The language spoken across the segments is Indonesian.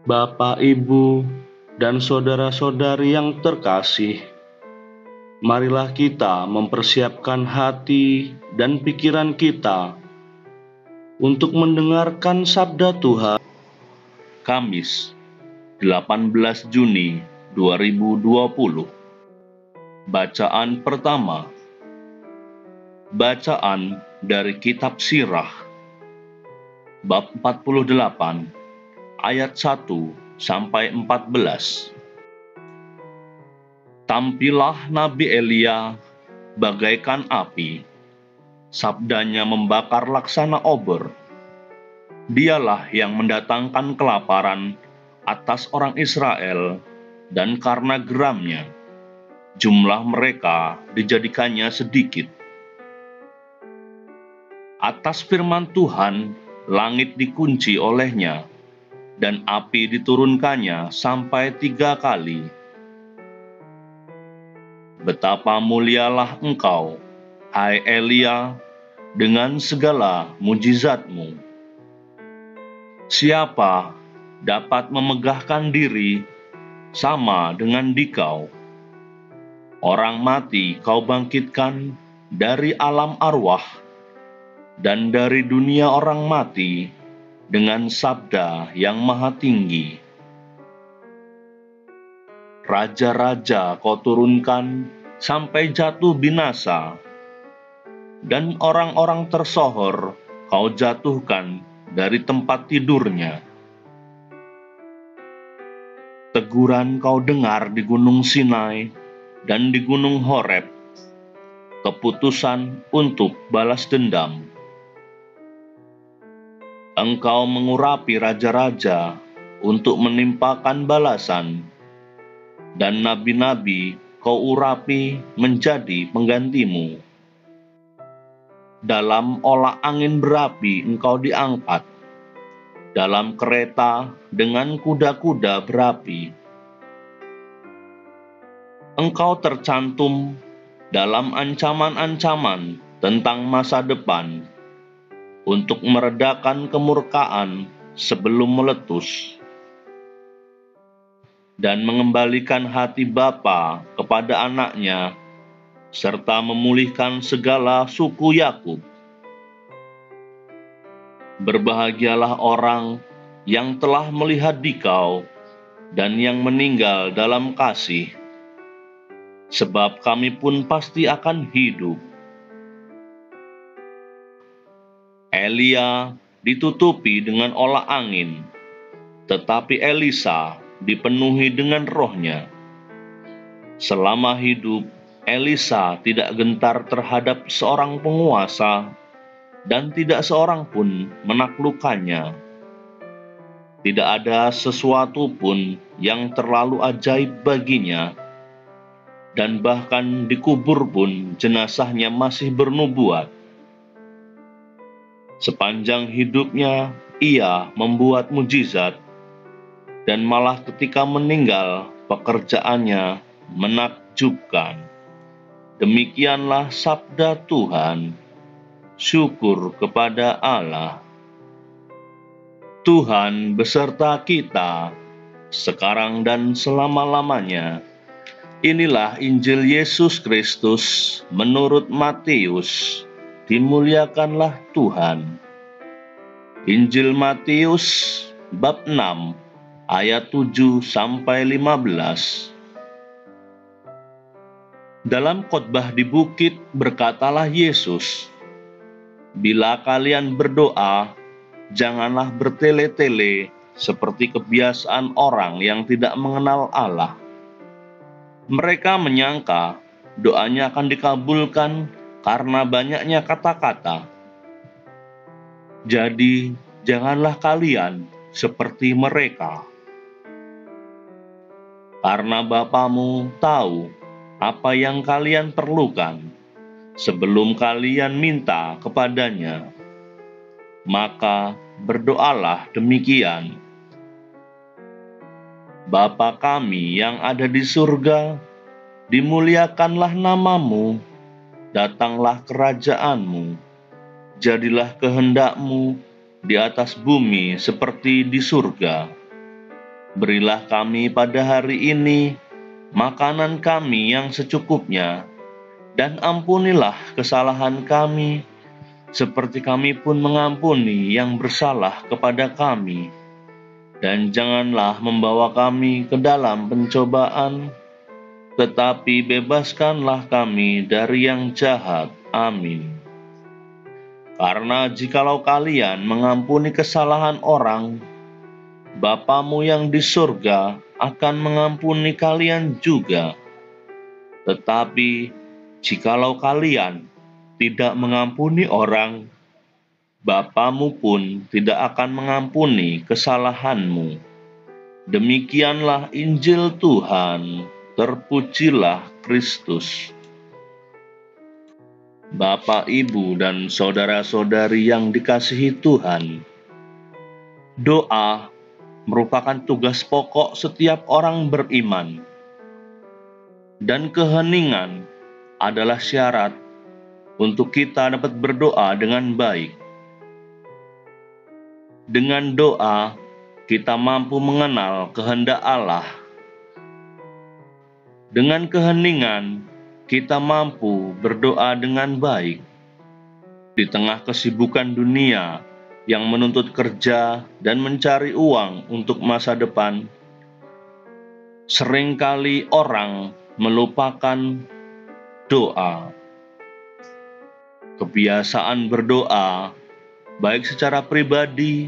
Bapak, Ibu, dan saudara-saudari yang terkasih, marilah kita mempersiapkan hati dan pikiran kita untuk mendengarkan sabda Tuhan. Kamis, 18 Juni 2020. Bacaan pertama. Bacaan dari Kitab Sirah, bab 48, ayat 1 sampai 14. Tampillah Nabi Elia bagaikan api, sabdanya membakar laksana obor. Dialah yang mendatangkan kelaparan atas orang Israel, dan karena geramnya, jumlah mereka dijadikannya sedikit. Atas firman Tuhan, langit dikunci olehnya, dan api diturunkannya sampai 3 kali. Betapa mulialah engkau, hai Elia, dengan segala mujizatmu. Siapa dapat memegahkan diri sama dengan dikau? Orang mati kau bangkitkan dari alam arwah, dan dari dunia orang mati dengan sabda yang maha tinggi. Raja-raja kau turunkan sampai jatuh binasa, dan orang-orang tersohor kau jatuhkan dari tempat tidurnya. Teguran kau dengar di Gunung Sinai dan di Gunung Horeb, keputusan untuk balas dendam. Engkau mengurapi raja-raja untuk menimpakan balasan, dan nabi-nabi kau urapi menjadi penggantimu. Dalam olah angin berapi engkau diangkat, dalam kereta dengan kuda-kuda berapi. Engkau tercantum dalam ancaman-ancaman tentang masa depan, untuk meredakan kemurkaan sebelum meletus, dan mengembalikan hati bapa kepada anaknya, serta memulihkan segala suku Yakub. Berbahagialah orang yang telah melihat dikau dan yang meninggal dalam kasih, sebab kami pun pasti akan hidup. Elia ditutupi dengan olah angin, tetapi Elisa dipenuhi dengan rohnya. Selama hidup, Elisa tidak gentar terhadap seorang penguasa, dan tidak seorang pun menaklukkannya. Tidak ada sesuatu pun yang terlalu ajaib baginya, dan bahkan dikubur pun jenazahnya masih bernubuat. Sepanjang hidupnya ia membuat mujizat, dan malah ketika meninggal pekerjaannya menakjubkan. Demikianlah sabda Tuhan. Syukur kepada Allah. Tuhan beserta kita, sekarang dan selama-lamanya. Inilah Injil Yesus Kristus menurut Matius. Dimuliakanlah Tuhan. Injil Matius bab 6 ayat 7 sampai 15. Dalam khotbah di bukit berkatalah Yesus, "Bila kalian berdoa, janganlah bertele-tele seperti kebiasaan orang yang tidak mengenal Allah. Mereka menyangka doanya akan dikabulkan karena banyaknya kata-kata. Jadi, janganlah kalian seperti mereka. Karena Bapamu tahu apa yang kalian perlukan sebelum kalian minta kepadanya. Maka berdoalah demikian: Bapa kami yang ada di surga, dimuliakanlah namamu, datanglah kerajaanmu, jadilah kehendakmu di atas bumi seperti di surga. Berilah kami pada hari ini makanan kami yang secukupnya, dan ampunilah kesalahan kami, seperti kami pun mengampuni yang bersalah kepada kami. Dan janganlah membawa kami ke dalam pencobaan, tetapi bebaskanlah kami dari yang jahat. Amin. Karena jikalau kalian mengampuni kesalahan orang, Bapamu yang di surga akan mengampuni kalian juga. Tetapi jikalau kalian tidak mengampuni orang, Bapamu pun tidak akan mengampuni kesalahanmu. Demikianlah Injil Tuhan. Terpujilah Kristus. Bapak, Ibu, dan saudara-saudari yang dikasihi Tuhan, doa merupakan tugas pokok setiap orang beriman, dan keheningan adalah syarat untuk kita dapat berdoa dengan baik. Dengan doa, kita mampu mengenal kehendak Allah. Dengan keheningan, kita mampu berdoa dengan baik. Di tengah kesibukan dunia yang menuntut kerja dan mencari uang untuk masa depan, seringkali orang melupakan doa. Kebiasaan berdoa, baik secara pribadi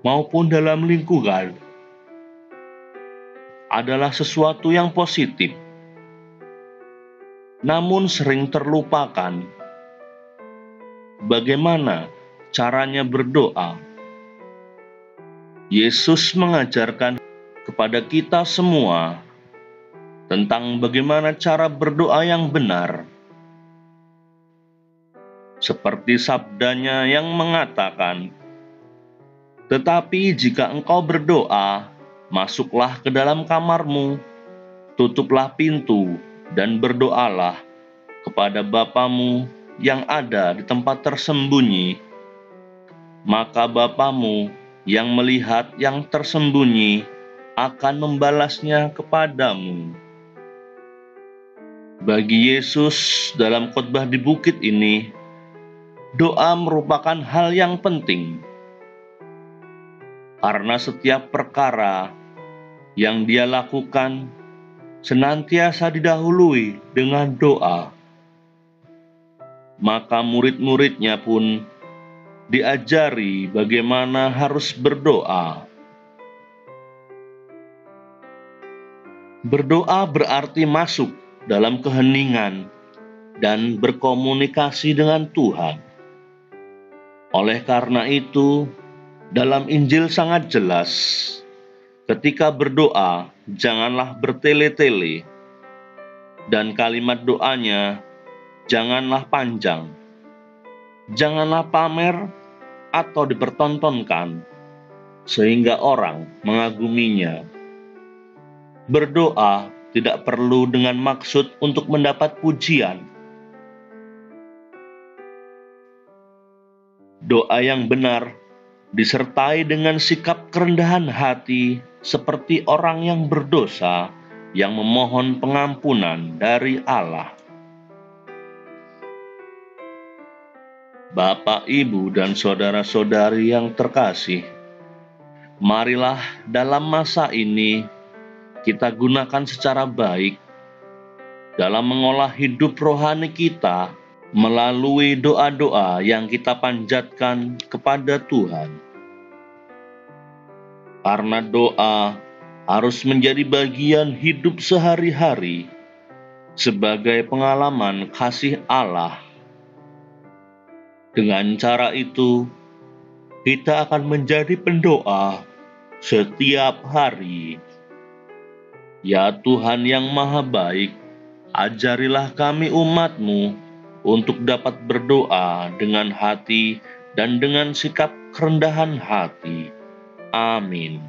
maupun dalam lingkungan, adalah sesuatu yang positif, namun sering terlupakan bagaimana caranya berdoa. Yesus mengajarkan kepada kita semua tentang bagaimana cara berdoa yang benar. Seperti sabdanya yang mengatakan, "Tetapi jika engkau berdoa, masuklah ke dalam kamarmu, tutuplah pintu, dan berdoalah kepada Bapamu yang ada di tempat tersembunyi. Maka Bapamu yang melihat yang tersembunyi akan membalasnya kepadamu." Bagi Yesus dalam khotbah di bukit ini, doa merupakan hal yang penting, karena setiap perkara yang Dia lakukan senantiasa didahului dengan doa. Maka murid-muridnya pun diajari bagaimana harus berdoa. Berdoa berarti masuk dalam keheningan dan berkomunikasi dengan Tuhan. Oleh karena itu, dalam Injil sangat jelas, ketika berdoa, janganlah bertele-tele, dan kalimat doanya janganlah panjang. Janganlah pamer atau dipertontonkan, sehingga orang mengaguminya. Berdoa tidak perlu dengan maksud untuk mendapat pujian. Doa yang benar disertai dengan sikap kerendahan hati seperti orang yang berdosa yang memohon pengampunan dari Allah. Bapak, Ibu, dan saudara-saudari yang terkasih, marilah dalam masa ini kita gunakan secara baik dalam mengolah hidup rohani kita melalui doa-doa yang kita panjatkan kepada Tuhan. Karena doa harus menjadi bagian hidup sehari-hari sebagai pengalaman kasih Allah. Dengan cara itu, kita akan menjadi pendoa setiap hari. Ya Tuhan yang Maha Baik, ajarilah kami umat-Mu untuk dapat berdoa dengan hati dan dengan sikap kerendahan hati. Amin.